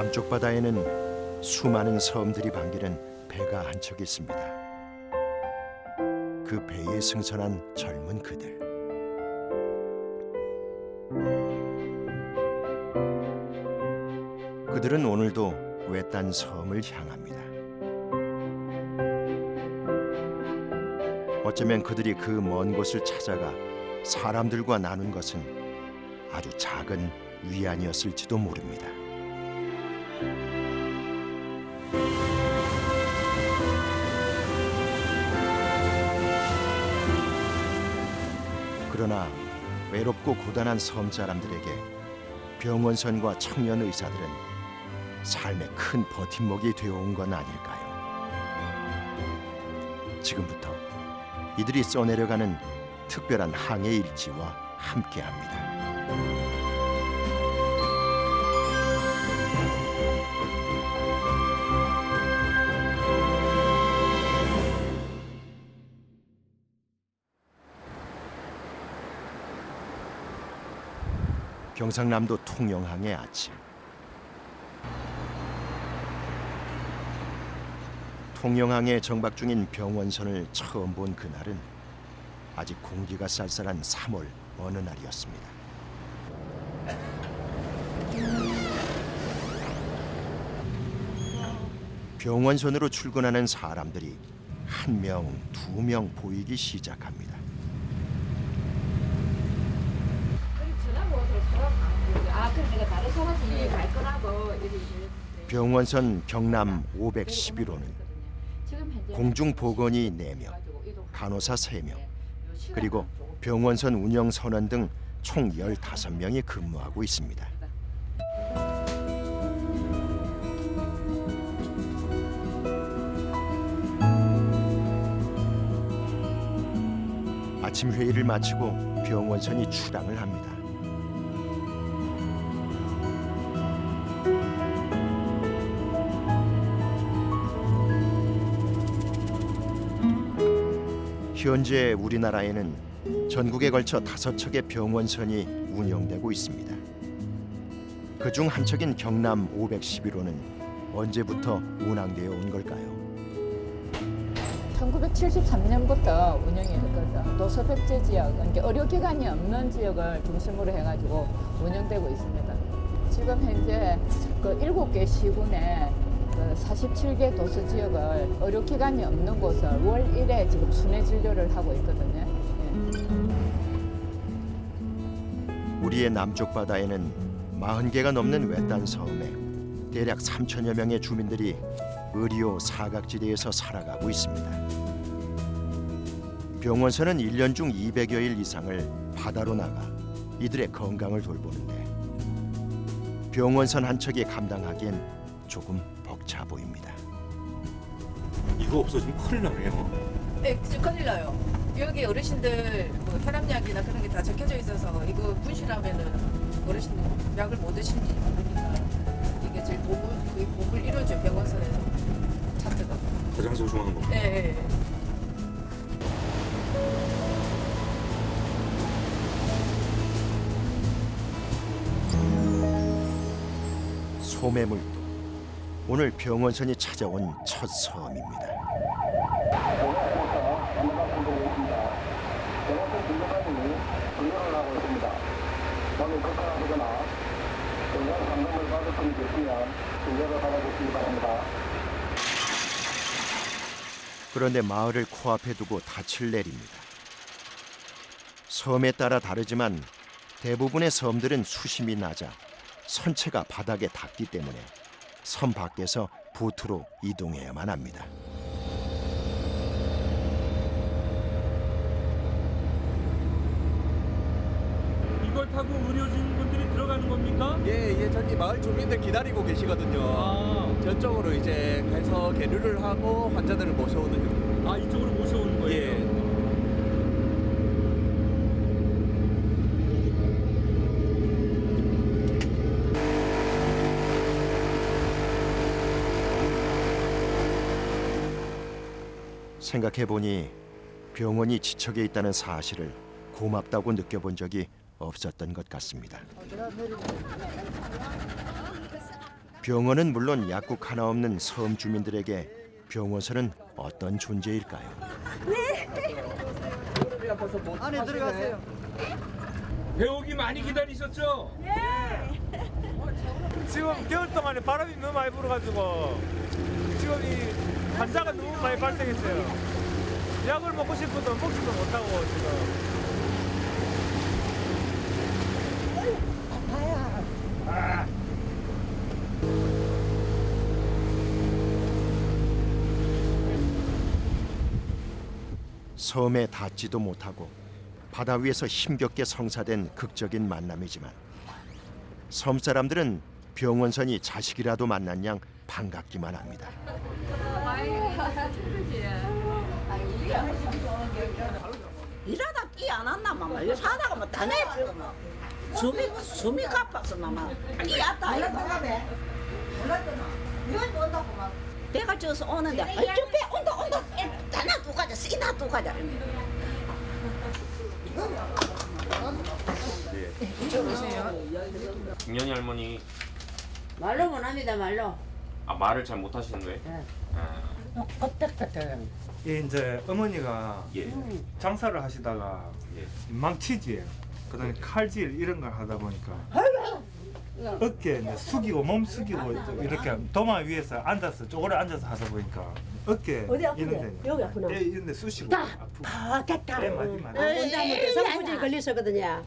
남쪽 바다에는 수많은 섬들이 반기는 배가 한 척 있습니다. 그 배에 승선한 젊은 그들. 그들은 오늘도 외딴 섬을 향합니다. 어쩌면 그들이 그 먼 곳을 찾아가 사람들과 나눈 것은 아주 작은 위안이었을지도 모릅니다. 그러나 외롭고 고단한 섬 사람들에게 병원선과 청년 의사들은 삶의 큰 버팀목이 되어온 건 아닐까요? 지금부터 이들이 써내려가는 특별한 항해 일지와 함께합니다. 경상남도 통영항의 아침. 통영항에 정박 중인 병원선을 처음 본 그날은 아직 공기가 쌀쌀한 3월 어느 날이었습니다. 병원선으로 출근하는 사람들이 한 명, 두 명 보이기 시작합니다. 병원선 경남 511호는 공중보건의 4명, 간호사 3명, 그리고 병원선 운영 선원 등 총 15명이 근무하고 있습니다. 아침 회의를 마치고 병원선이 출항을 합니다. 현재 우리나라에는 전국에 걸쳐 5척의 병원선이 운영되고 있습니다. 그중 한 척인 경남 511호는 언제부터 운항되어 온 걸까요? 1973년부터 운영이 됐거든요. 도서백제 지역, 그러니까 의료기관이 없는 지역을 중심으로 해가지고 운영되고 있습니다. 지금 현재 그 7개 시군에 47개 도서 지역을 의료기관이 없는 곳을 월 1회 지금 순회 진료를 하고 있거든요. 우리의 남쪽 바다에는 40개가 넘는 외딴 섬에 대략 3천여 명의 주민들이 의료 사각지대에서 살아가고 있습니다. 병원선은 1년 중 200여일 이상을 바다로 나가 이들의 건강을 돌보는데 병원선 한 척이 감당하기엔 조금 벅차 보입니다. 이거 없어지면 큰일 나네요. 네, 큰일 나요. 여기 어르신들 뭐 혈압약이나 그런 게 다 적혀져 있어서 이거 분실하면은 어르신들 약을 못 드시는지 모르니까 이게 제일 몸을 이루어져 병원선에서 차트가. 가장 소중한 거. 네. 소매물도 오늘 병원선이 찾아온 첫 섬입니다. 그런데 마을을 코앞에 두고 닻을 내립니다. 섬에 따라 다르지만 대부분의 섬들은 수심이 낮아 선체가 바닥에 닿기 때문에 섬 밖에서 보트로 이동해야만 합니다. 이걸 타고 의료진 분들이 들어가는 겁니까? 예, 저기 마을 주민들 기다리고 계시거든요. 저쪽으로 이제 가서 계류를 하고 환자들을 모셔오는. 아, 이쪽으로 모셔오는 거예요? 예. 생각해보니 병원이 지척에 있다는 사실을 고맙다고 느껴본 적이 없었던 것 같습니다. 병원은 물론 약국 하나 없는 섬 주민들에게 병원서는 어떤 존재일까요? 안에 들어가세요. 배우기 많이 기다리셨죠? 지금 겨울 동안에 바람이 너무 많이 불어가지고 지금 이 환자가 너무 많이 발생했어요. 약을 먹고 싶어도 먹지도 못하고 지금. 섬에 닿지도 못하고 바다 위에서 힘겹게 성사된 극적인 만남이지만 섬 사람들은 병원선이 자식이라도 만난 양 반갑기만 합니다. 일하다 끼 안 왔나 마마 요 사다가 뭐 다 내버리고 뭐 숨이 가빠서 마마 끼 왔다 배가 쪄서 오는데 아이 저배 온다 다나 두 가자 쓰이나 두 가자 김연희 할머니 말로 못합니다 말로 말을 잘 못하시는 거예요? 이제 어머니가 예. 장사를 하시다가 망치질, 그다음에 칼질 이런 걸 하다 보니까 어깨 이제 숙이고 몸 숙이고 이렇게 도마 위에서 앉아서 쪼그려 앉아서 하다 보니까 어깨 어디 아프대? 이런데 여기 아프나? 이런데 쑤시고 아프고 됐다 때 많이 혼자 뭐 대상포진 걸렸었거든요.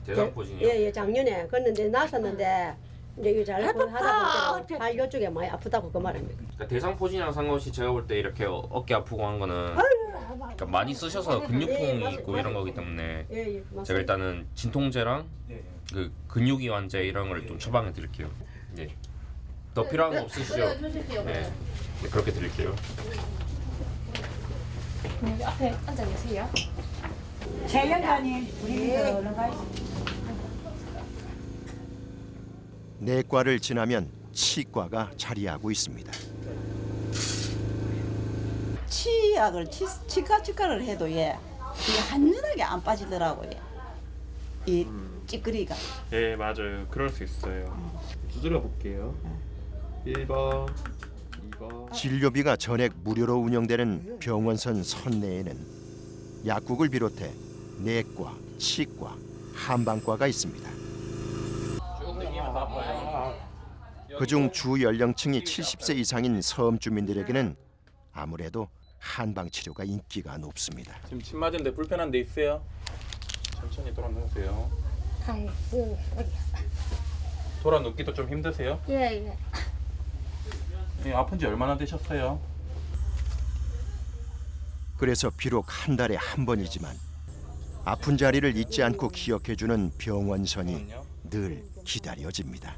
대상포진이요? 예, 작년에 그랬는데 났었는데 이제 이거 잘 하다 보니까 발 이쪽에 많이 아프다고 그 말입니다. 그러니까 대상포진이랑 상관없이 제가 볼 때 이렇게 어깨 아프고 한 거는 그러니까 많이 쓰셔서 근육통이 있고 이런 거기 때문에 예, 제가 일단은 진통제랑 예. 그 근육이완제 이런 걸 좀 처방해 드릴게요. 예. 더 필요한 거 없으시죠? 주십시오. 네. 네, 그렇게 드릴게요. 여기 앞에 앉아 계세요. 최영관님 우리 얼른 가시 내과를 지나면 치과가 자리하고 있습니다. 치약을 치과를 해도 이게 한눈하게 안 빠지더라고요 이 찌끄리가 예, 맞아요. 그럴 수 있어요. 두드려 볼게요. 1번, 2번. 진료비가 전액 무료로 운영되는 병원선 선내에는 약국을 비롯해 내과, 치과, 한방과가 있습니다. 그중 주 연령층이 70세 이상인 섬 주민들에게는 아무래도 한방 치료가 인기가 높습니다. 지금 침 맞은데 불편한 데 있어요? 천천히 돌아 누우세요. 돌아 눕기도 좀 힘드세요? 예. 예, 아픈 지 얼마나 되셨어요? 그래서 비록 한 달에 한 번이지만 아픈 자리를 잊지 않고 기억해주는 병원선이 늘 기다려집니다.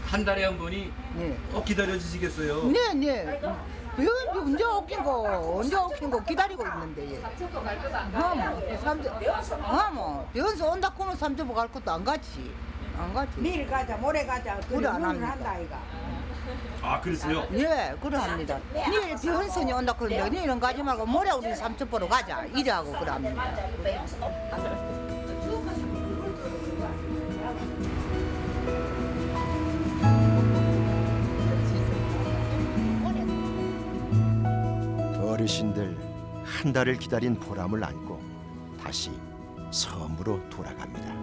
한 달에 한 번이 꼭 기다려주시겠어요? 네네 병원비 언제 오긴 거 기다리고 있는데 병원서 온다 그러면 삼천포 갈 것도 안 가지 내일 가자 모레 가자 그래 안 합니다 아이가 아, 그랬어요? 예 그래 합니다 내일 병원선이 온다 그러는데 내일은 가지 말고 모레 우리 삼천포로 가자 이래 하고 그래 합니다 어르신들 한 달을 기다린 보람을 안고 다시 섬으로 돌아갑니다.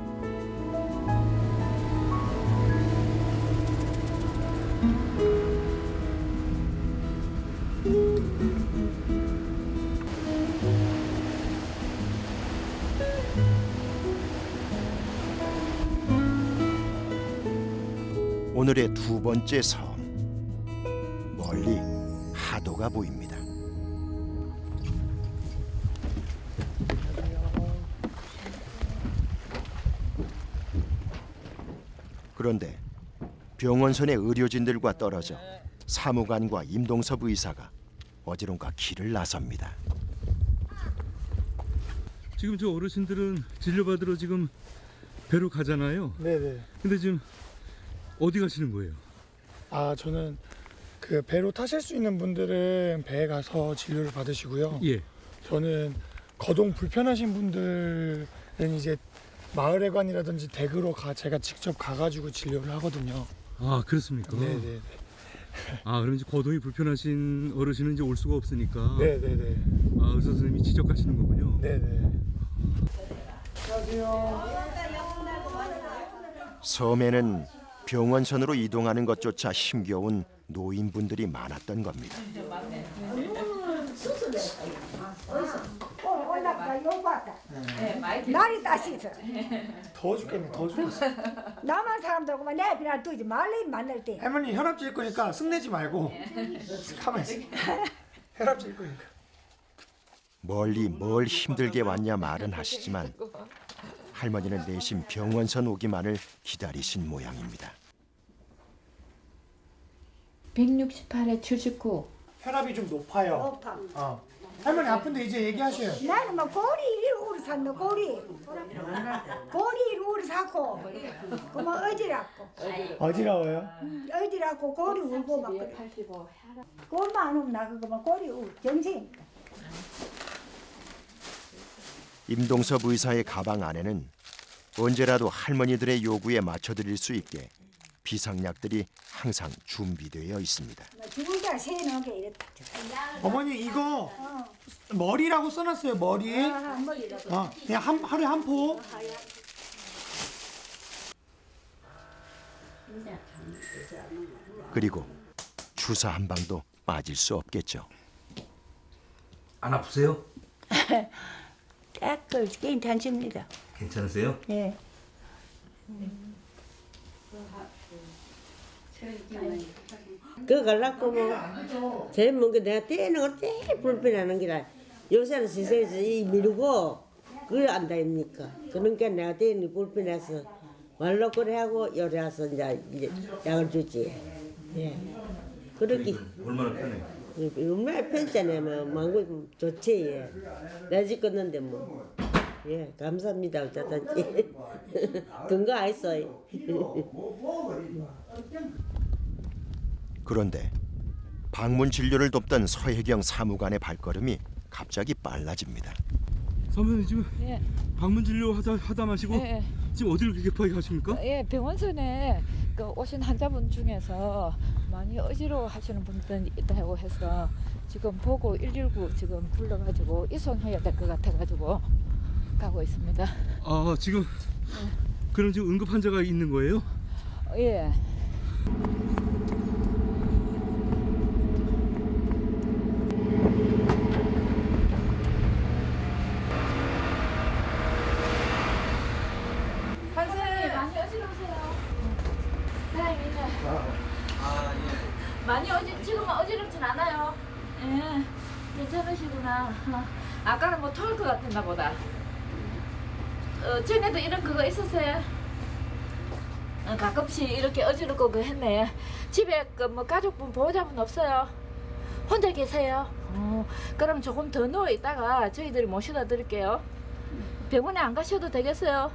오늘의 두 번째 섬. 멀리 하도가 보입니다. 그런데 병원선의 의료진들과 떨어져 사무관과 임동섭 의사가 어디론가 길을 나섭니다. 지금 저 어르신들은 진료받으러 지금 배로 가잖아요. 네네. 근데 지금 어디 가시는 거예요? 아 저는 그 배로 타실 수 있는 분들은 배에 가서 진료를 받으시고요. 예. 저는 거동 불편하신 분들은 이제 마을회관이라든지 댁으로 제가 직접 가가지고 진료를 하거든요. 아, 그렇습니까? 네네. 아, 그럼 이제 거동이 불편하신 어르신은 이제 올 수가 없으니까. 네네네. 아, 의사 선생님이 직접 가시는 거군요. 네네. 섬에는 병원선으로 이동하는 것조차 힘겨운 노인분들이 많았던 겁니다. 날이 따시죠. 더 죽겠네, 더 죽겠어. 남한 사람들하고 내 비날 두지 말래 만날 때. 할머니 혈압 찔 거니까 승내지 말고 가만히 있어. 혈압 찔 거니까. 멀리 뭘 힘들게 왔냐 말은 하시지만 할머니는 내심 병원선 오기만을 기다리신 모양입니다. 168에 79. 혈압이 좀 높아요. 높아. 할머니 아픈데 이제 얘기하셔요. 나는 뭐 고리 이리로 샀노 고리. 고리 이리로 사고. 그만 어지럽고. 어지러워요? 어지럽고 고리 울고 막 그래. 85. 골만 안 오면 나 그거만 고리 울 정신. 임동섭 의사의 가방 안에는 언제라도 할머니들의 요구에 맞춰드릴 수 있게 비상약들이 항상 준비되어 있습니다. 죽을다 새는 게 이랬다. 어머니 이거 머리라고 써놨어요. 머리. 머리라고. 그냥 하루에 한 포. 그리고 주사 한 방도 빠질 수 없겠죠. 안 아프세요? 깨끗 괜찮습니다. 괜찮으세요? 예. 그거 갈라고 뭐 제일 먼저 내가 떼는 거 제일 불편하는 게라 요새는 세상에서 이 미루고 그걸 안다입니까? 그러니까 내가 떼는 게 불편해서 말로 그래 하고 요래 와서 이제 약을 주지. 예. 그렇게 얼마나 편해요? 얼마나 편찮아요. 뭐 망고 좋지. 예. 내 집 껐는데 뭐. 예, 감사합니다. 어쩌든지 근거 안 있어요. 그런데 방문 진료를 돕던 서혜경 사무관의 발걸음이 갑자기 빨라집니다. 사모님 지금 예. 방문 진료 하다 마시고 예. 지금 어디를 그렇게 급하게 가십니까? 예, 병원선에 그 오신 환자분 중에서 많이 어지러워 하시는 분들이 있다고 해서 지금 보고 119 지금 불러가지고 이송해야 될 것 같아가지고 가고 있습니다. 아, 지금 그럼 지금 응급 환자가 있는 거예요? 예. 많이 어지러우세요? 다행이네. 많이 지금은 어지럽진 않아요. 예, 괜찮으시구나. 아까는 뭐 토할 것 같았나 보다. 전에도 이런 그거 있었어요. 가끔씩 이렇게 어지럽고 그 했네. 집에 그 뭐 가족분 보호자분 없어요? 혼자 계세요? 그럼 조금 더 누워 있다가 저희들이 모셔다 드릴게요. 병원에 안 가셔도 되겠어요?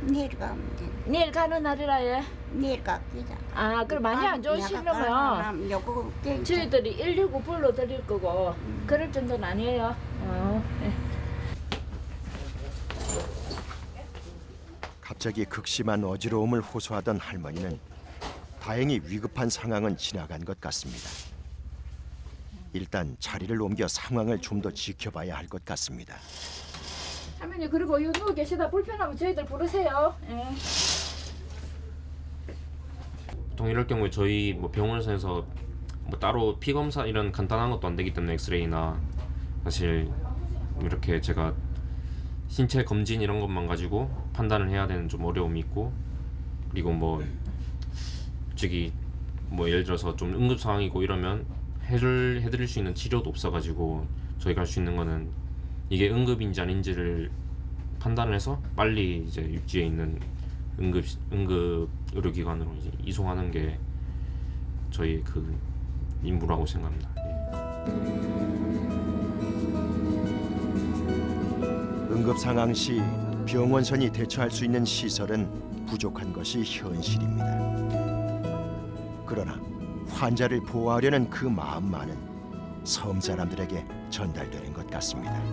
내일 가면 돼. 내일 가는 날이라 예. 내일 갑니다. 아, 그럼 많이 안 좋으시려면 요거 저희들이 119 불러 드릴 거고 그럴 정도는 아니에요. 예. 갑자기 극심한 어지러움을 호소하던 할머니는 다행히 위급한 상황은 지나간 것 같습니다. 일단 자리를 옮겨 상황을 좀 더 지켜봐야 할 것 같습니다. 할머니 그리고 요 누워 계시다 불편하면 저희들 부르세요. 예. 보통 이럴 경우에 저희 뭐 병원에서 뭐 따로 피 검사 이런 간단한 것도 안 되기 때문에 엑스레이나 사실 이렇게 제가 신체 검진 이런 것만 가지고 판단을 해야 되는 좀 어려움이 있고, 그리고 뭐 솔직히 뭐 예를 들어서 좀 응급 상황이고 이러면 해드릴 수 있는 치료도 없어가지고 저희가 할 수 있는 거는 이게 응급인지 아닌지를 판단을 해서 빨리 이제 육지에 있는 응급 의료기관으로 이제 이송하는 게 저희 그 임무라고 생각합니다. 응급 상황 시 병원선이 대처할 수 있는 시설은 부족한 것이 현실입니다. 그러나 환자를 보호하려는 그 마음만은 섬 사람들에게 전달되는 것 같습니다.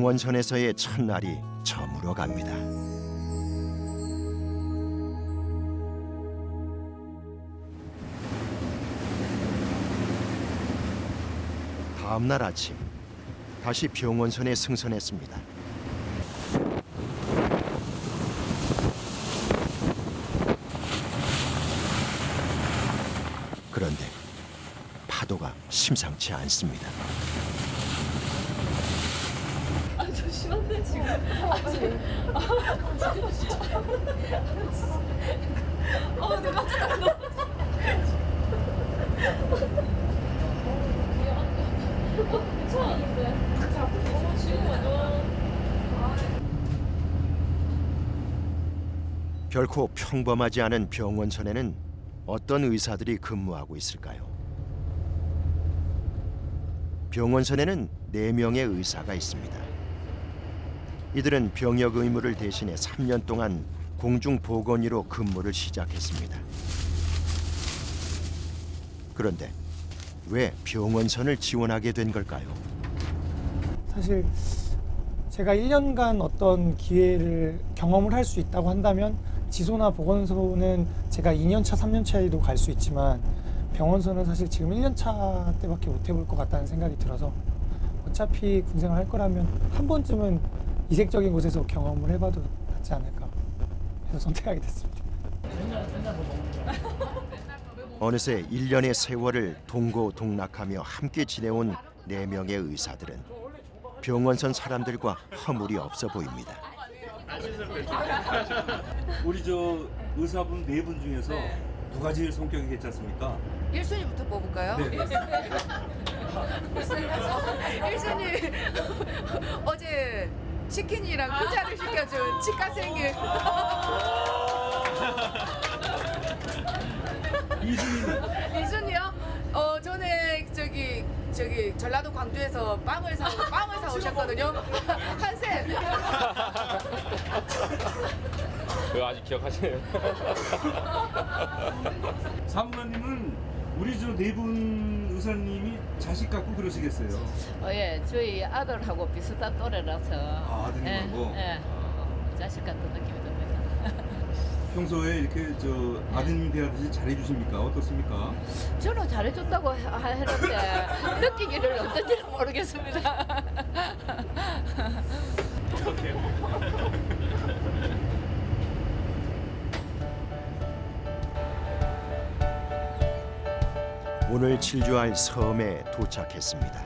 병원선에서의 첫날이 저물어 갑니다. 다음 날 아침 다시 병원선에 승선했습니다. 그런데 파도가 심상치 않습니다. 아, 저 심한데 지금. 내가 깜짝 놀랐어. 괜찮았는데. 지금 완전. 결코 평범하지 않은 병원선에는 어떤 의사들이 근무하고 있을까요? 병원선에는 4명의 의사가 있습니다. 이들은 병역 의무를 대신해 3년 동안 공중보건의로 근무를 시작했습니다. 그런데 왜 병원선을 지원하게 된 걸까요? 사실 제가 1년간 어떤 기회를 경험을 할 수 있다고 한다면 지소나 보건소는 제가 2년차, 3년차에도 갈 수 있지만 병원소는 사실 지금 1년차 때밖에 못 해볼 것 같다는 생각이 들어서 어차피 군생활 할 거라면 한 번쯤은 이색적인 곳에서 경험을 해봐도 낫지 않을까 해서 선택하게 됐습니다. 어느새 1년의 세월을 동고동락하며 함께 지내온 4명의 의사들은 병원선 사람들과 허물이 없어 보입니다. 우리 저 의사분 4분 중에서 누가 제일 성격이 괜찮습니까? 1순위부터 뽑을까요? 네. 1순위 어제 치킨이랑 피자를 시켜준 치과생일. 2순위요? 전에 저기 전라도 광주에서 빵을 사 오셨거든요. 한샘. 왜 아직 기억하시네요? 사무관님은 우리 저 4분 의사님이 자식 같고 그러시겠어요? 예, 저희 아들하고 비슷한 또래라서. 아드님하고? 예, 자식 같은 느낌이 듭니다. 평소에 이렇게 저 아드님 대하듯이 잘해주십니까? 어떻습니까? 저는 잘해줬다고 했는데 느끼기를 어떤지는 모르겠습니다. 오늘 질주할 섬에 도착했습니다.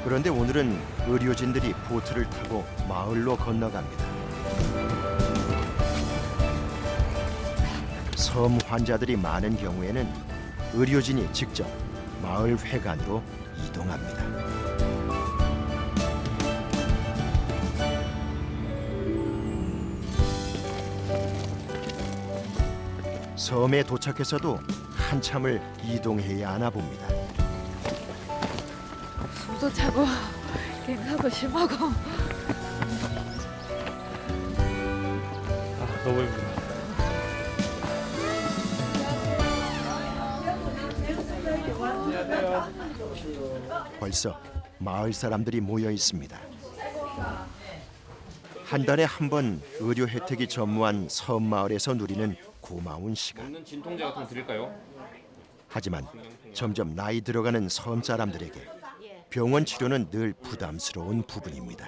그런데 오늘은 의료진들이 보트를 타고 마을로 건너갑니다. 섬 환자들이 많은 경우에는 의료진이 직접 마을 회관으로 이동합니다. 섬에 도착해서도 한참을 이동해야 하나 봅니다. 숨도 차고 갱하고 심하고. 너무 힘들어. 벌써 마을 사람들이 모여 있습니다. 한 달에 한 번 의료 혜택이 전무한 섬 마을에서 누리는 고마운 시간. 먹는 진통제 같은 거 드릴까요? 하지만 점점 나이 들어가는 섬 사람들에게 병원 치료는 늘 부담스러운 부분입니다.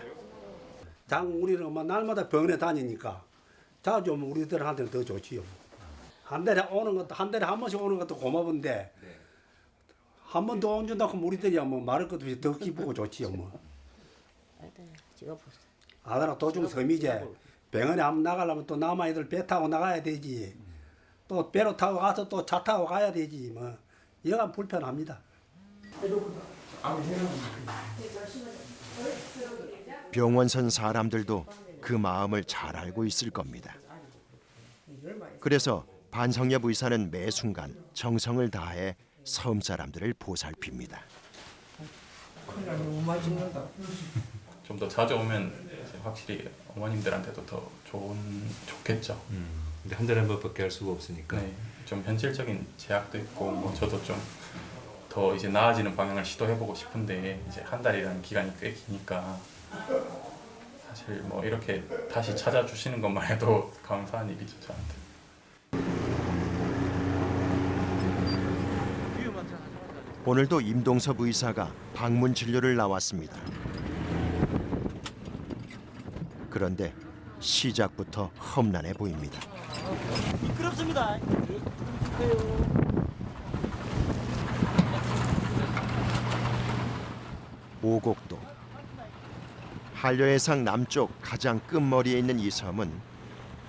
우리는 날마다 병원에 다니니까 자주 오면 우리들한테는 더 좋지요. 한 달에 한 번씩 오는 것도 고마운데 한 번 더 안 준다고 하면 우리들이야 뭐 말할 것도 없이 더 기쁘고 좋지요 뭐. 아들아 도중 섬이제 병원에 한번 나가려면 또 남아이들 배 타고 나가야 되지. 또 배로 타고 가서 또 차 타고 가야 되지 뭐. 여간 불편합니다. 병원선 사람들도 그 마음을 잘 알고 있을 겁니다. 그래서 반성엽 의사는 매 순간 정성을 다해 섬 사람들을 보살핍니다. 좀 더 자주 오면 이제 확실히 어머님들한테도 더 좋겠죠. 근데 한 달에 한 번밖에 할 수가 없으니까. 네, 좀 현실적인 제약도 있고 뭐 저도 좀 더 이제 나아지는 방향을 시도해보고 싶은데 이제 한 달이라는 기간이 꽤 기니까 사실 뭐 이렇게 다시 찾아주시는 것만 해도 감사한 일이죠 저한테. 오늘도 임동섭 의사가 방문 진료를 나왔습니다. 그런데 시작부터 험난해 보입니다. 미끄럽습니다. 오곡도 한려해상 남쪽 가장 끝머리에 있는 이 섬은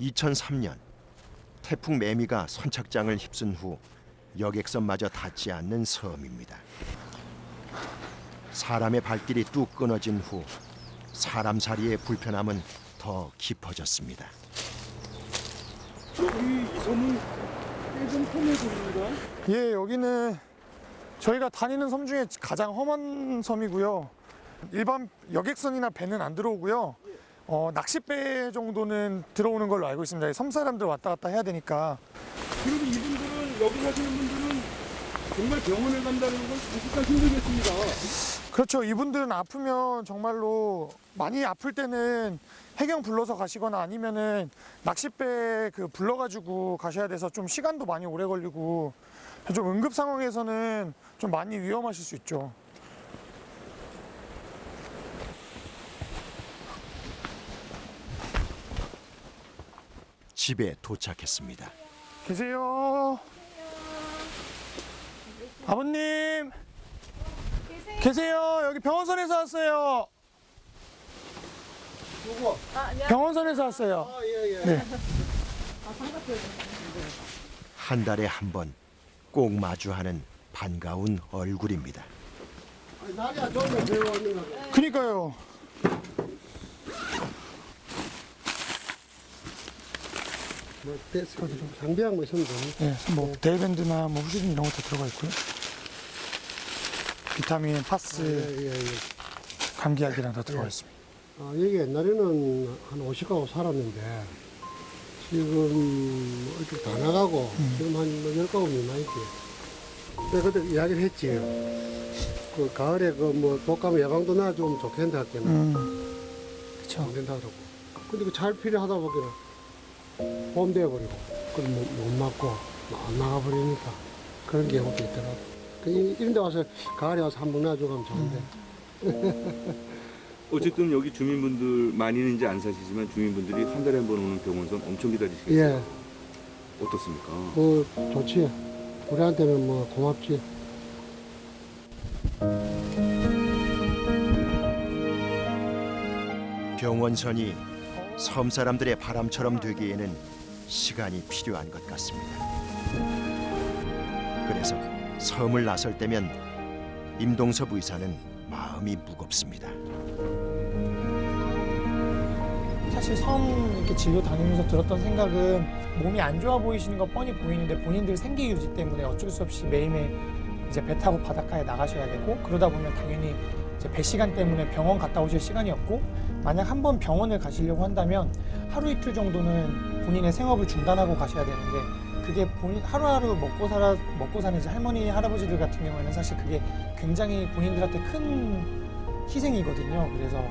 2003년 태풍 매미가 선착장을 휩쓴 후 여객선마저 닿지 않는 섬입니다. 사람의 발길이 뚝 끊어진 후 사람살이의 불편함은 더 깊어졌습니다. 여기 이 섬은 꽤좀 험해 보입니다. 예, 여기는 저희가 다니는 섬 중에 가장 험한 섬이고요. 일반 여객선이나 배는 안 들어오고요. 낚싯배 정도는 들어오는 걸로 알고 있습니다. 섬 사람들 왔다 갔다 해야 되니까. 그리고 이분들은 여기 사시는 분들은 정말 병원을 간다는 건 사실상 힘들겠습니다. 그렇죠. 이분들은 아프면 정말로 많이 아플 때는 해경 불러서 가시거나 아니면은 낚싯배 불러가지고 가셔야 돼서 좀 시간도 많이 오래 걸리고 좀 응급 상황에서는 좀 많이 위험하실 수 있죠. 집에 도착했습니다. 계세요. 아버님. 계세요. 여기 병원선에서 왔어요. 누구? 병원선에서 왔어요. 예. 네. 한 달에 한 번 꼭 마주하는 반가운 얼굴입니다. 날이야 좋으면 배워오는 거. 그니까요. 뭐 데스크 좀 장비한 거 있으면 됩니다. 네, 뭐 데일밴드나 뭐 후시딘 이런 것도 들어가 있고요. 비타민, 파스, 예. 감기약이랑 다 들어가 있습니다. 여기 옛날에는 한 50가구 살았는데 지금 이렇게 다 나가고 지금 한 10가구 미만이지. 내가 그때 이야기를 했지. 그 가을에 뭐 독감 예방도 놔주면 좋겠다 했겠나. 그쵸. 안 된다 그러고. 근데 그 잘 필요하다 보기는 봄 되어버리고 그럼 못 맞고 안 나가버리니까 그런 경우도 있더라고. 이런 데 와서 가을에 와서 한번 놔주고 가면 좋은데. 어쨌든 여기 주민분들 많이는 이제 안 사시지만 주민분들이 한 달에 한 번 오는 병원선 엄청 기다리시겠어요? 예. 어떻습니까? 뭐 좋지. 우리한테는 뭐 고맙지. 병원선이 섬 사람들의 바람처럼 되기에는 시간이 필요한 것 같습니다. 그래서 섬을 나설 때면 임동섭 의사는 마음이 무겁습니다. 사실 섬 이렇게 진료 다니면서 들었던 생각은 몸이 안 좋아 보이시는 거 뻔히 보이는데 본인들 생계 유지 때문에 어쩔 수 없이 매일매일 이제 배 타고 바닷가에 나가셔야 되고 그러다 보면 당연히 이제 배 시간 때문에 병원 갔다 오실 시간이 없고 만약 한 번 병원을 가시려고 한다면 하루 이틀 정도는 본인의 생업을 중단하고 가셔야 되는데 그게 본인 하루하루 먹고 사는 이제 할머니 할아버지들 같은 경우에는 사실 그게 굉장히 본인들한테 큰 희생이거든요. 그래서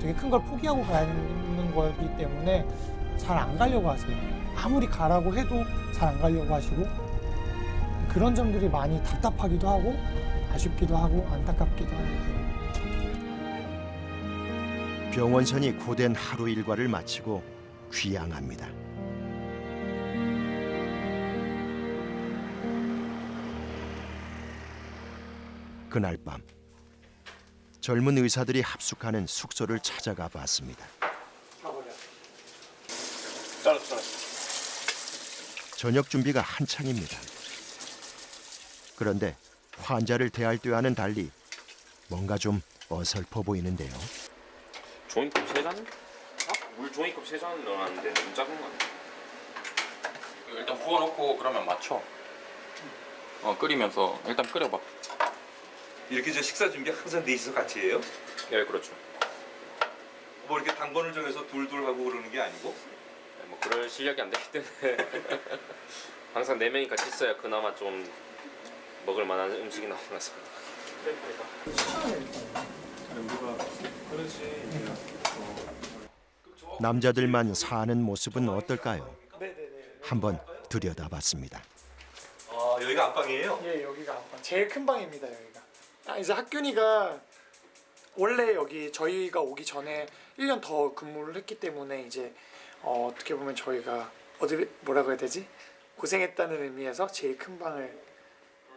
되게 큰 걸 포기하고 가는 거기 때문에 잘 안 가려고 하세요. 아무리 가라고 해도 잘 안 가려고 하시고 그런 점들이 많이 답답하기도 하고 아쉽기도 하고 안타깝기도 하고. 병원선이 고된 하루 일과를 마치고 귀향합니다. 그날 밤 젊은 의사들이 합숙하는 숙소를 찾아가 봤습니다. 저녁 준비가 한창입니다. 그런데 환자를 대할 때와는 달리 뭔가 좀 어설퍼 보이는데요. 종이컵 3잔? 물 종이컵 3잔 넣어놨는데 너무 작은 거 같아. 일단 부어놓고 그러면 맞춰. 끓이면서 일단 끓여봐. 이렇게 저 식사 준비 항상 넷이서 같이 해요? 네, 그렇죠. 뭐 이렇게 당번을 정해서 둘둘 하고 그러는 게 아니고? 뭐 그럴 실력이 안 되기 때문에 항상 4명이 같이 있어야 그나마 좀 먹을 만한 음식이 나온 것 같습니다. 남자들만 사는 모습은 어떨까요? 한번 들여다봤습니다. 여기가 안방이에요? 예, 여기가 안방. 제일 큰 방입니다, 여기가. 이제 학균이가 원래 여기 저희가 오기 전에 1년 더 근무를 했기 때문에 이제 어떻게 보면 저희가 뭐라고 해야 되지? 고생했다는 의미에서 제일 큰 방을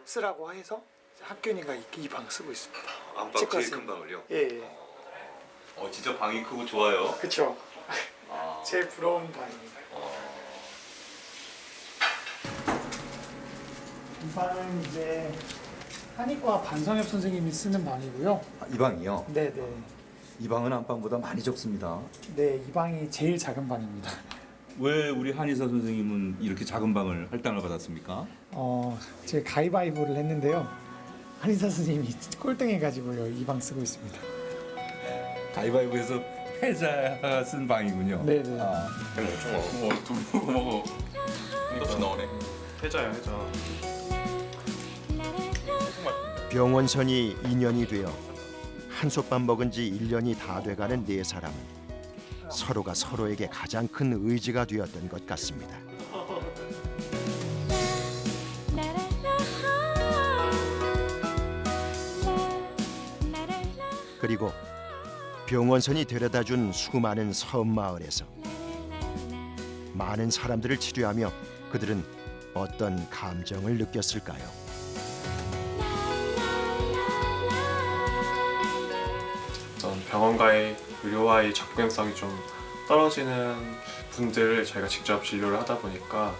쓰라고 해서 학균이가 이 방 쓰고 있습니다. 안방 제일 큰 방을요? 예. 진짜 방이 크고 좋아요. 그렇죠. 제일 부러운 방입니다. 이 방은 이제 한의과 반성엽 선생님이 쓰는 방이고요. 이 방이요? 네네. 이 방은 안방보다 많이 적습니다. 네, 이 방이 제일 작은 방입니다. 왜 우리 한의사 선생님은 이렇게 작은 방을 할당을 받았습니까? 제가 가위바위보를 했는데요. 한의사 선생님이 꼴등해가지고요, 이 방 쓰고 있습니다. 가위바위보에서 패자가 쓴 방이군요. 네네. 돈 먹어. 이것도 나오네. 해자야 해자. 병원선이 2년이 되어 한솥밥 먹은 지 1년이 다 돼가는 네 사람은 서로가 서로에게 가장 큰 의지가 되었던 것 같습니다. 그리고 병원선이 데려다준 수많은 섬 마을에서 많은 사람들을 치료하며 그들은 어떤 감정을 느꼈을까요? 어떤 병원과의 의료와의 접근성이 좀 떨어지는 분들을 저희가 직접 진료를 하다 보니까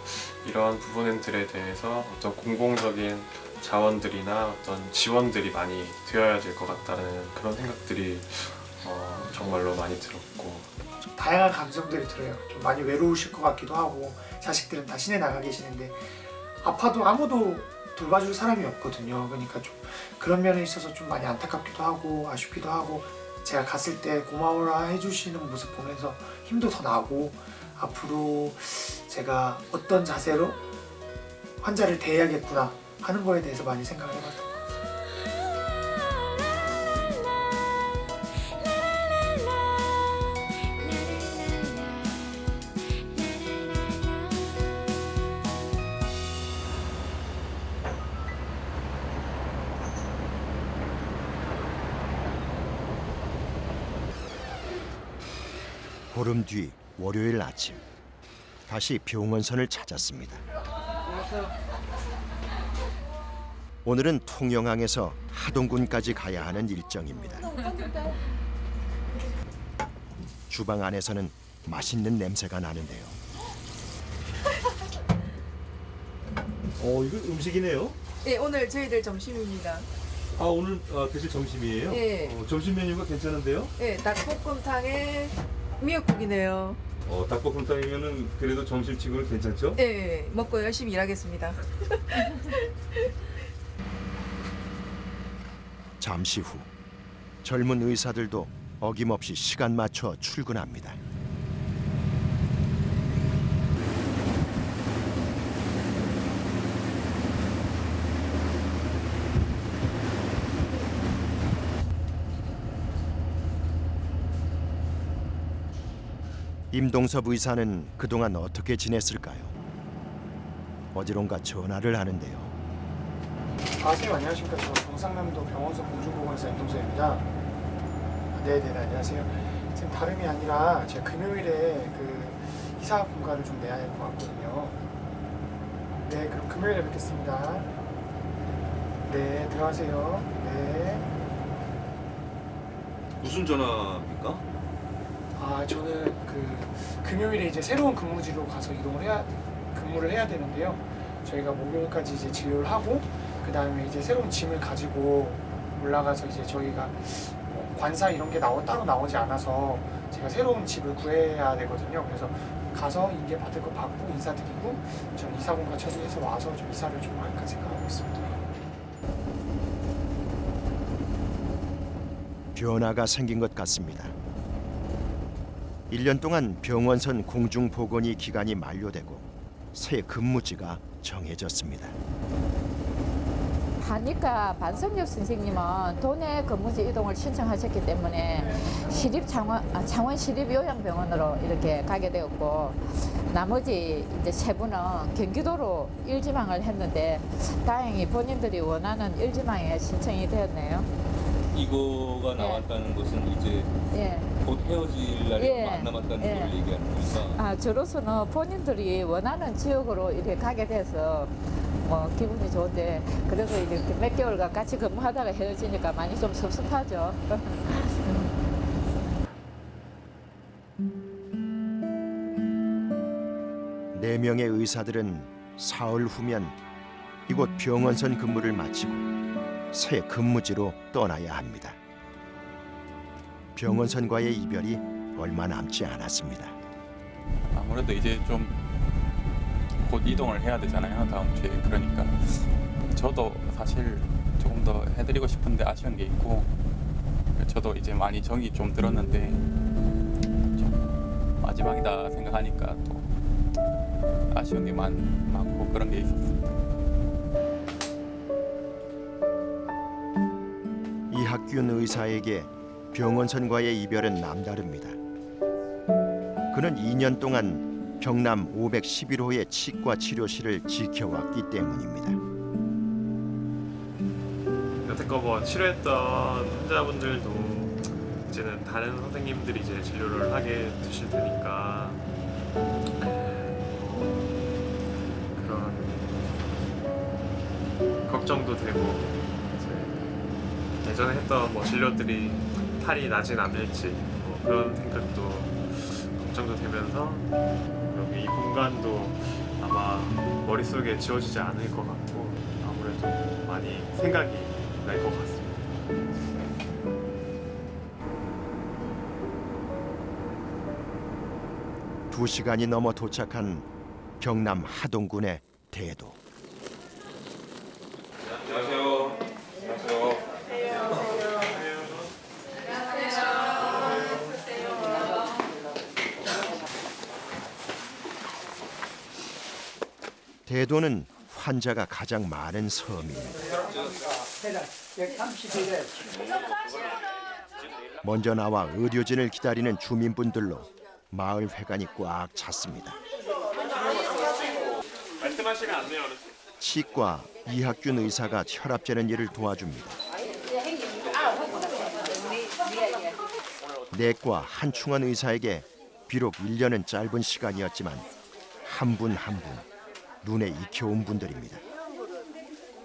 이러한 부분들에 대해서 어떤 공공적인 자원들이나 어떤 지원들이 많이 되어야 될 것 같다는 그런 생각들이 정말로 많이 들었고, 다양한 감정들이 들어요. 좀 많이 외로우실 것 같기도 하고, 자식들은 다 시내 나가 계시는데 아파도 아무도 돌봐줄 사람이 없거든요. 그러니까 좀 그런 면에 있어서 좀 많이 안타깝기도 하고 아쉽기도 하고, 제가 갔을 때 고마워라 해주시는 모습 보면서 힘도 더 나고, 앞으로 제가 어떤 자세로 환자를 대해야겠구나 하는 거에 대해서 많이 생각을 해봤던 것 같아요. 보름 뒤 월요일 아침 다시 병원선을 찾았습니다. 오늘은 통영항에서 하동군까지 가야 하는 일정입니다. 주방 안에서는 맛있는 냄새가 나는데요. 이거 음식이네요? 네, 오늘 저희들 점심입니다. 오늘 드실 점심이에요? 네. 점심 메뉴가 괜찮은데요? 네, 닭볶음탕에 미역국이네요. 닭볶음탕이면은 그래도 점심치고는 괜찮죠? 네, 먹고 열심히 일하겠습니다. 잠시 후 젊은 의사들도 어김없이 시간 맞춰 출근합니다. 임동섭 의사는 그동안 어떻게 지냈을까요? 어디론가 전화를 하는데요. 선생님 안녕하십니까. 저 경상남도 병원서 공중보건의사 임동섭입니다. 네네, 안녕하세요. 지금 다름이 아니라 제가 금요일에 그 이사 분가를 좀 내야 할 것 같거든요. 네, 그럼 금요일에 뵙겠습니다. 네, 들어가세요. 네. 무슨 전화입니까? 저는 그 금요일에 이제 새로운 근무지로 가서 근무를 해야 되는데요. 저희가 목요일까지 이제 진료를 하고, 그 다음에 이제 새로운 짐을 가지고 올라가서 이제 저희가 관사 이런 게 따로 나오지 않아서 제가 새로운 집을 구해야 되거든요. 그래서 가서 인계 받을 거 받고 인사드리고 좀 이사공과 처리해서 와서 좀 이사를 좀 할까 생각하고 있습니다. 변화가 생긴 것 같습니다. 1년 동안 병원선 공중보건의 기간이 만료되고 새 근무지가 정해졌습니다. 하니까 반성엽 선생님은 도내 근무지 이동을 신청하셨기 때문에 창원 시립요양병원으로 이렇게 가게 되었고, 나머지 이제 세 분은 경기도로 일지망을 했는데 다행히 본인들이 원하는 일지망에 신청이 되었네요. 이거가 나왔다는 것은 이제 곧 헤어질 날이 얼마 안 남았다는 걸 얘기하는 거니까. 저로서는 본인들이 원하는 지역으로 이렇게 가게 돼서 뭐 기분이 좋은데, 그래서 이렇게 몇 개월간 같이 근무하다가 헤어지니까 많이 좀 섭섭하죠. 네 명의 의사들은 사흘 후면 이곳 병원선 근무를 마치고 새 근무지로 떠나야 합니다. 병원선과의 이별이 얼마 남지 않았습니다. 아무래도 이제 좀 곧 이동을 해야 되잖아요, 다음 주에. 그러니까 저도 사실 조금 더 해드리고 싶은데 아쉬운 게 있고, 저도 이제 많이 정이 좀 들었는데 좀 마지막이다 생각하니까 또 아쉬운 게 많고 그런 게 있었습니다. 이학균 의사에게 병원선과의 이별은 남다릅니다. 그는 2년 동안 경남 511호의 치과 치료실을 지켜왔기 때문입니다. 여태껏 뭐 치료했던 환자분들도 이제는 다른 선생님들이 이제 진료를 하게 되실 테니까 그런 걱정도 되고, 이제 예전에 했던 뭐 진료들이 탈이 나진 않을지 뭐 그런 생각도 걱정도 되면서, 여기 이 공간도 아마 머릿속에 지워지지 않을 것 같고 아무래도 많이 생각이 날 것 같습니다. 2시간이 넘어 도착한 경남 하동군의 대도. 안녕하세요. 안녕하세요. 대도는 환자가 가장 많은 섬입니다. 먼저 나와 의료진을 기다리는 주민분들로 마을 회관이 꽉 찼습니다. 말씀하시면 안 돼요, 어르신. 치과 이학균 의사가 혈압 재는 일을 도와줍니다. 내과 한충원 의사에게 비록 1년은 짧은 시간이었지만 한 분 한 분 눈에 익혀온 분들입니다.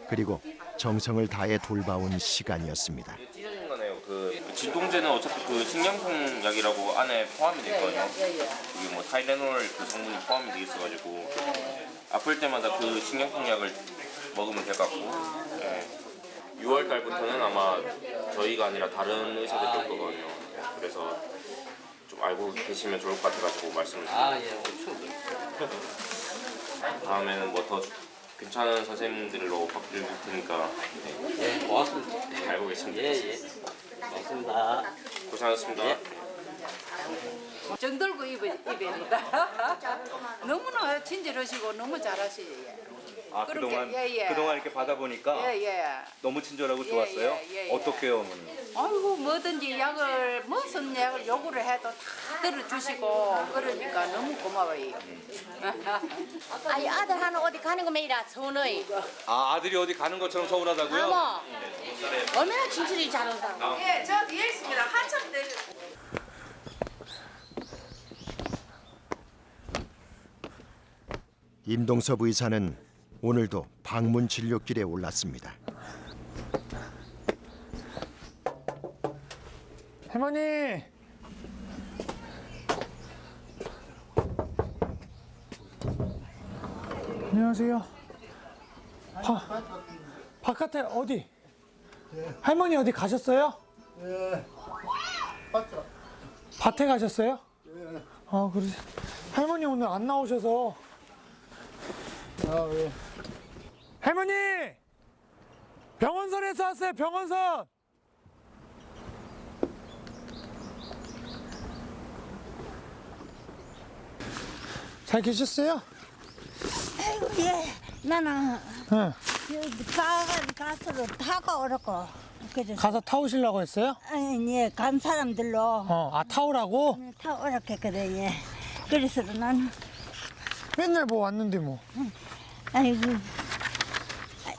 그리고 정성을 다해 돌봐온 시간이었습니다. 찢어진 거네요. 그 진통제는 어차피 그 식량성 약이라고 안에 포함이 돼 있거든요. 여기 뭐 타이레놀 그 성분이 포함이 돼 있어가지고 아플 때마다 그 식량성 약을 먹으면 될 것 같고. 6월 달부터는 아마 저희가 아니라 다른 의사들이 올 거거든요. 그래서 좀 알고 계시면 좋을 것 같아가지고 말씀을 드립니다. 다음에는 뭐 더 괜찮은 선생님들로 바뀔 테니까 고맙습니다. 알고 계십니다. 고맙습니다. 고생하셨습니다. 정들고 입입니다. 너무나 친절하시고 너무 잘하시요. 아, 그동안 이렇게 받아보니까 너무 친절하고 좋았어요? 어떻게요, 어머니? 아이고 뭐든지 약을 무슨 약을 요구를 해도 다 들어주시고 그러니까 너무 고마워요. 아니 아들 하나 어디 가는 거 매일아 서운해. 아, 아들이 어디 가는 것처럼 서운하다고요? 어머 얼마나 진실이 잘한다고. 예, 저 뒤에 있습니다. 한참 내려. 임동섭 의사는 오늘도 방문 진료길에 올랐습니다. 할머니. 안녕하세요. 바깥에 어디? 할머니 어디 가셨어요? 예. 밭에 가셨어요? 예. 아, 그러지. 할머니 오늘 안 나오셔서. 아, 예. 할머니! 병원선에서 왔어요, 병원선! 잘 계셨어요? 아이고 예 나는 응. 가서 타고 오라고. 가서 타오시려고 했어요? 아니, 예, 간 사람들로. 타오라고? 타오라고 했거든, 예. 그래서 나는. 맨날 뭐 왔는데 뭐. 아이고.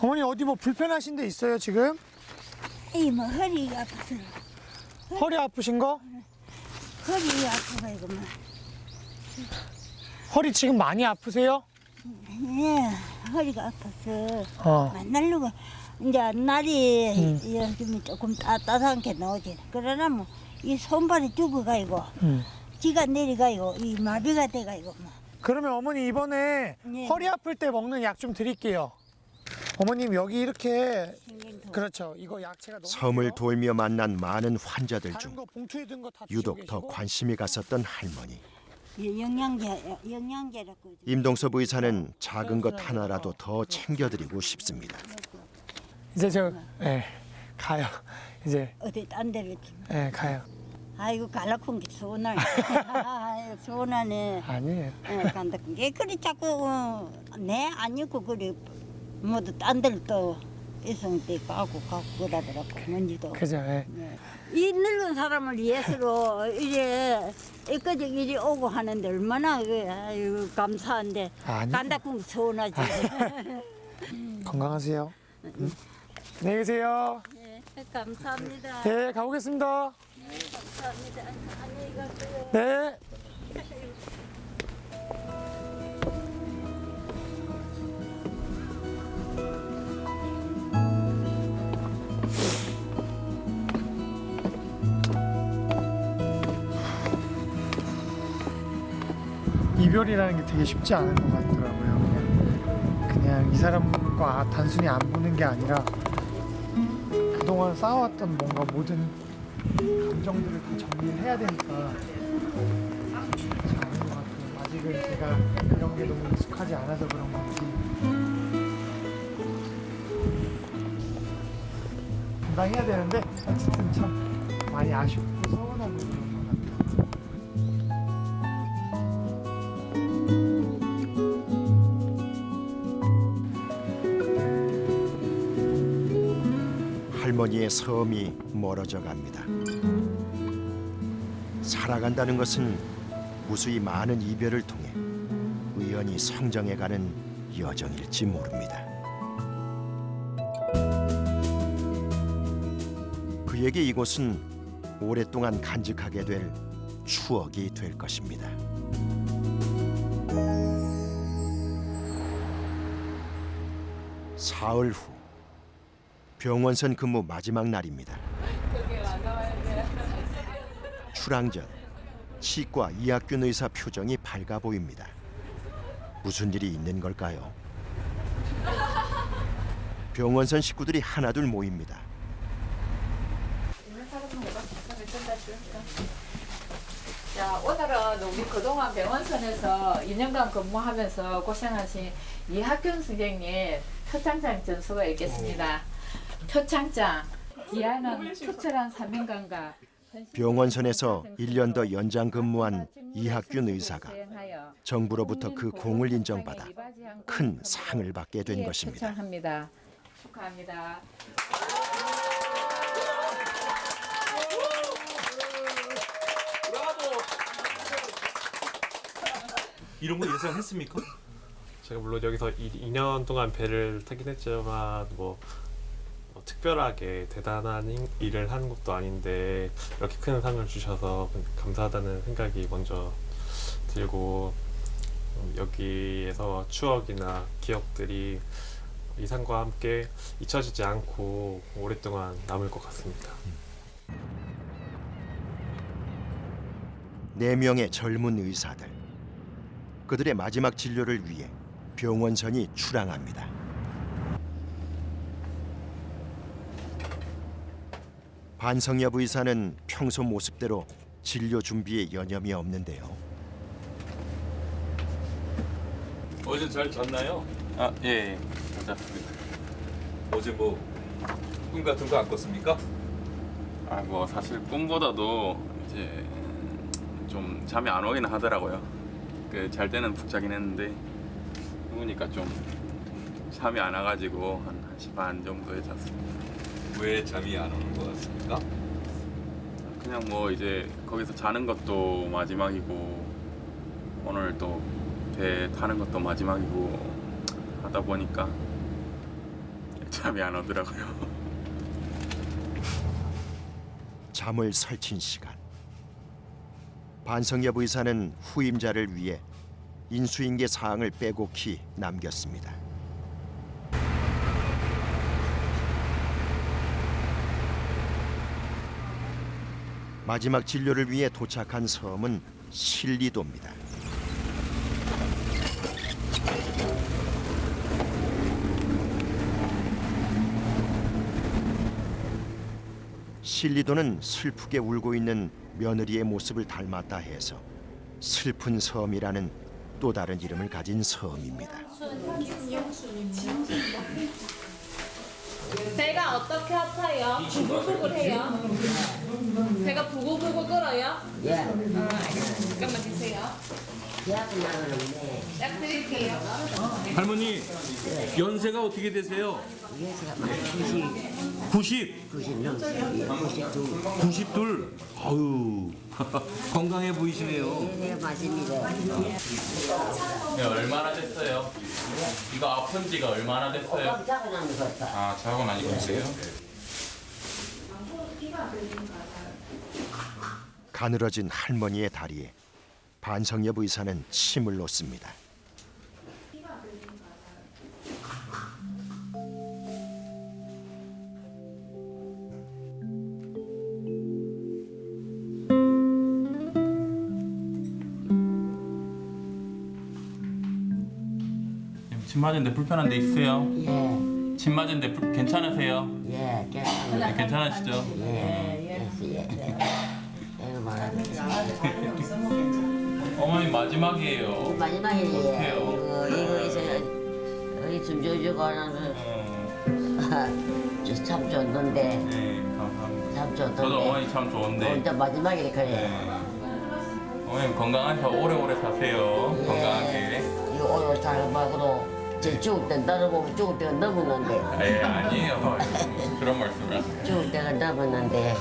어머니 어디 뭐 불편하신 데 있어요 지금? 뭐 허리가 아프세요. 허리 아프신 거? 허리 아프가 이거 뭐. 허리 지금 많이 아프세요? 예, 허리가 아파서 만나려고 이제 날이 요즘 조금 따뜻한 게 나오지. 그러나 뭐 이 손발이 죽어가지고 지가 내려가지고 이 마비가 돼가지고 뭐. 그러면 어머니 이번에 허리 아플 때 먹는 약 좀 드릴게요. 어머님 여기 이렇게 그렇죠. 이거 약체가 너무 섬을 돌며 만난 많은 환자들 중 다른 거 봉투에 든 거 다 유독 더 관심이 갔었던 할머니. 영양제라고. 임동섭 의사는 작은 것 하나라도 더 챙겨드리고 싶습니다. 이제 저 가요. 이제 어디 딴 데로. 가요. 아이고 갈라쿵 게 소날. 소나네. 아니에요. 간다. 게 그리 자꾸 내 아니고 그리 모두 딴 데로 또 이성 때 가고 그러더라고 뭔지도. 그죠. 이 늙은 사람을 위해서로 이제 이까지 이리 오고 하는데 얼마나 아유, 감사한데. 간다쿵 서운하지. 건강하세요. 안녕히 계세요. 네, 감사합니다. 네, 가보겠습니다. 네, 감사합니다. 안녕히 가세요. 네. 이별이라는 게 되게 쉽지 않은 것 같더라고요. 그냥 이 사람과 단순히 안 보는 게 아니라 그동안 쌓아왔던 뭔가 모든 감정들을 다 정리를 해야 되니까 쉽지 않은 것 같아요. 아직은 제가 이런 게 너무 익숙하지 않아서 그런 건지 감당해야 되는데 어쨌든 참 많이 아쉽고 서운하고 그런 것 같아요. 할머니의 섬이 멀어져 갑니다. 살아간다는 것은 무수히 많은 이별을 통해 우연히 성장해가는 여정일지 모릅니다. 그에게 이곳은 오랫동안 간직하게 될 추억이 될 것입니다. 사흘 후 병원선 근무 마지막 날입니다. 출항 전 치과 이학균 의사 표정이 밝아 보입니다. 무슨 일이 있는 걸까요? 병원선 식구들이 하나둘 모입니다. 자, 오늘은 우리 그동안 병원선에서 2년간 근무하면서 고생하신 이학균 선생님 표창장 전수가 있겠습니다. 표창장, 기한은 투철한 사명감과 병원선에서 1년 더 연장 근무한 이학균 의사가 정부로부터 그 공을 인정받아 큰 상을 받게 된 것입니다. 표창합니다. 축하합니다. 이런 거 예상했습니까? 제가 물론 여기서 2년 동안 배를 타긴 했지만 뭐 특별하게 대단한 일을 하는 것도 아닌데 이렇게 큰 상을 주셔서 감사하다는 생각이 먼저 들고 여기에서 추억이나 기억들이 이 상과 함께 잊혀지지 않고 오랫동안 남을 것 같습니다. 4명의 젊은 의사들. 그들의 마지막 진료를 위해 병원선이 출항합니다. 반성엽 의사는 평소 모습대로 진료 준비에 여념이 없는데요. 어제 잘 잤나요? 아, 예, 잘 잤습니다. 어제 뭐 꿈 같은 거 안 꿨습니까? 아, 뭐 사실 꿈보다도 이제 좀 잠이 안 오긴 하더라고요. 그 잘 때는 푹 자긴 했는데 누우니까 좀 잠이 안 와가지고 한 1시 반 정도에 잤습니다. 왜 잠이 안 오는 것 같습니까? 그냥 뭐 이제 거기서 자는 것도 마지막이고 오늘 또 배 타는 것도 마지막이고 하다 보니까 잠이 안 오더라고요. 잠을 설친 시간. 반성엽 의사는 후임자를 위해 인수인계 사항을 빼곡히 남겼습니다. 마지막 진료를 위해 도착한 섬은 신리도입니다. 신리도는 슬프게 울고 있는 며느리의 모습을 닮았다 해서 슬픈 섬이라는 또 다른 이름을 가진 섬입니다. 배가 어떻게 아파요? 부글부글 해요? 배가 부글부글 끓어요? 예. 잠깐만 계세요. 약 드릴게요. 할머니 연세가 어떻게 되세요? 90. 92. 아유 건강해 보이시네요. 네, 맞습니다. 네, 얼마나 됐어요? 이거 아픈 지가 얼마나 됐어요? 아, 자고 나니까 있어요? 가늘어진 할머니의 다리에 반성엽 의사는 침을 놓습니다. 침 맞은데 불편한 데 있으세요? 예. 침 맞은데 괜찮으세요? 예, 네, 괜찮으시죠? 어머니 마지막이에요. 마지막이에요. 어떡해요? 이거 이제 여기 좀 줘주고 참 좋던데. 네, 감사합니다. 참 좋던데. 저도 어머니 참 좋은데. 오늘 마지막이래 그래. 네. 어머님 건강하셔 오래오래 사세요. 예. 건강하게. 이거 오늘 잘 먹어도 제 죽을 때 따르고 죽을 때가 넘었는데. 예, 아니에요. 그런 말씀을 하세요. 죽을 때가 넘었는데.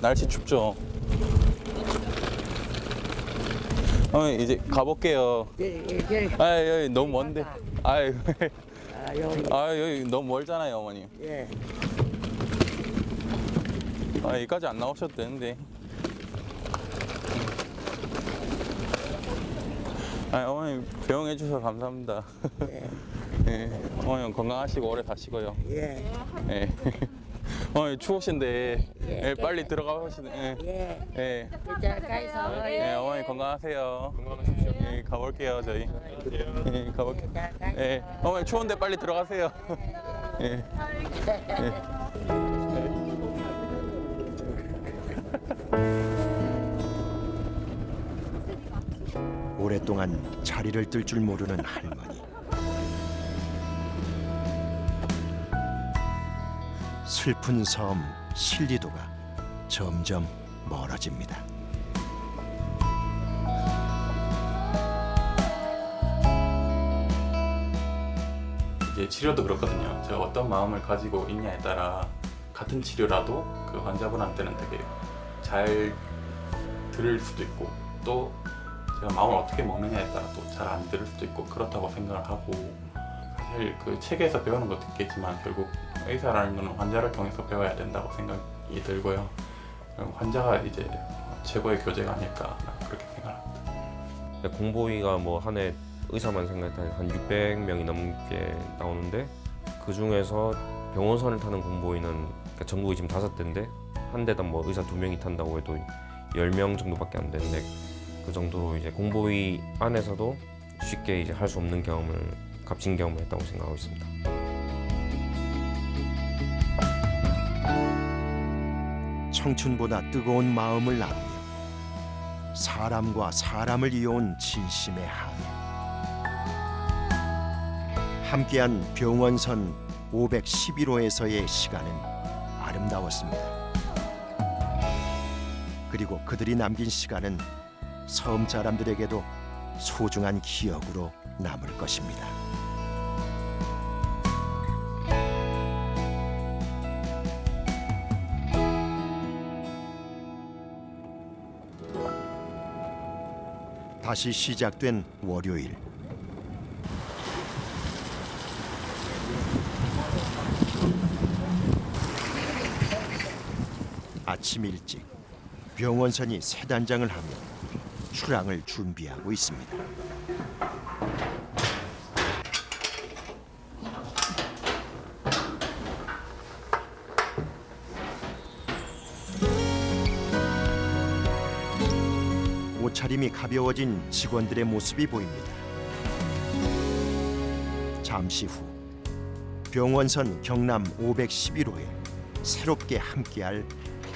날씨 춥죠? 어머니 이제 가볼게요. 아 여기 너무 먼데. 아유. 여기 너무 멀잖아요, 어머니. 예. 여기까지 안 나오셔도 되는데. 어머니 배웅해 주셔서 감사합니다. 예. 어머니 건강하시고 오래 사시고요. 예. 예. 어머니 추우신데 빨리 들어가시네. 예. 어머니 건강하세요. 건강하십시오. 예, 가볼게요 저희. 예, 가볼게요. 예. 어머니 추운데 빨리 들어가세요. 예. 오랫동안 자리를 뜰 줄 모르는 할머니. 슬픈 섬 신리도가 점점 멀어집니다. 이제 치료도 그렇거든요. 제가 어떤 마음을 가지고 있냐에 따라 같은 치료라도 그 환자분한테는 되게 잘 들을 수도 있고 또 제가 마음을 어떻게 먹느냐에 따라 또 잘 안 들을 수도 있고 그렇다고 생각을 하고 사실 그 책에서 배우는 것도 있겠지만 결국 의사라는 것은 환자를 통해서 배워야 된다고 생각이 들고요. 환자가 이제 최고의 교재가 아닐까 그렇게 생각합니다. 공보위가 뭐 한 해 의사만 생각할 한 600명이 넘게 나오는데 그 중에서 병원선을 타는 공보위는 그러니까 전국이 지금 5대인데 한 대당 뭐 의사 2명이 탄다고 해도 10명 정도밖에 안 되는데 그 정도로 이제 공보위 안에서도 쉽게 이제 할 수 없는 경험을 값진 경험을 했다고 생각하고 있습니다. 청춘보다 뜨거운 마음을 나누며 사람과 사람을 이어온 진심의 항해. 함께한 병원선 511호에서의 시간은 아름다웠습니다. 그리고 그들이 남긴 시간은 섬 사람들에게도 소중한 기억으로 남을 것입니다. 다시 시작된 월요일. 아침 일찍 병원선이 새 단장을 하며 출항을 준비하고 있습니다. 옷차림이 가벼워진 직원들의 모습이 보입니다. 잠시 후 병원선 경남 511호에 새롭게 함께할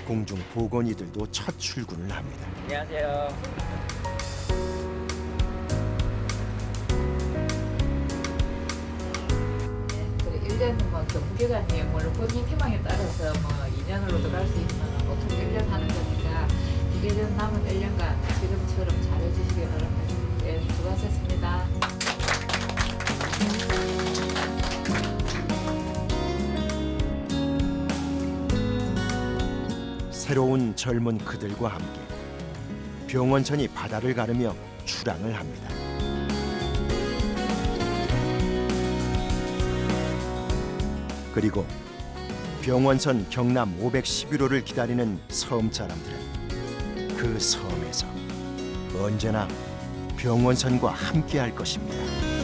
공중 보건이들도 첫 출근을 합니다. 안녕하세요. 그래 1년은 뭐 경기간이 물론 본인 희망에 따라서 뭐 2년으로도 갈 수 있지만 보통 1년 하는 거니까 이제는 남은 1년간 지금처럼 잘해주시기 바랍니다. 네, 수고하셨습니다. 새로운 젊은 그들과 함께 병원선이 바다를 가르며 출항을 합니다. 그리고 병원선 경남 511호를 기다리는 섬 사람들은 그 섬에서 언제나 병원선과 함께할 것입니다.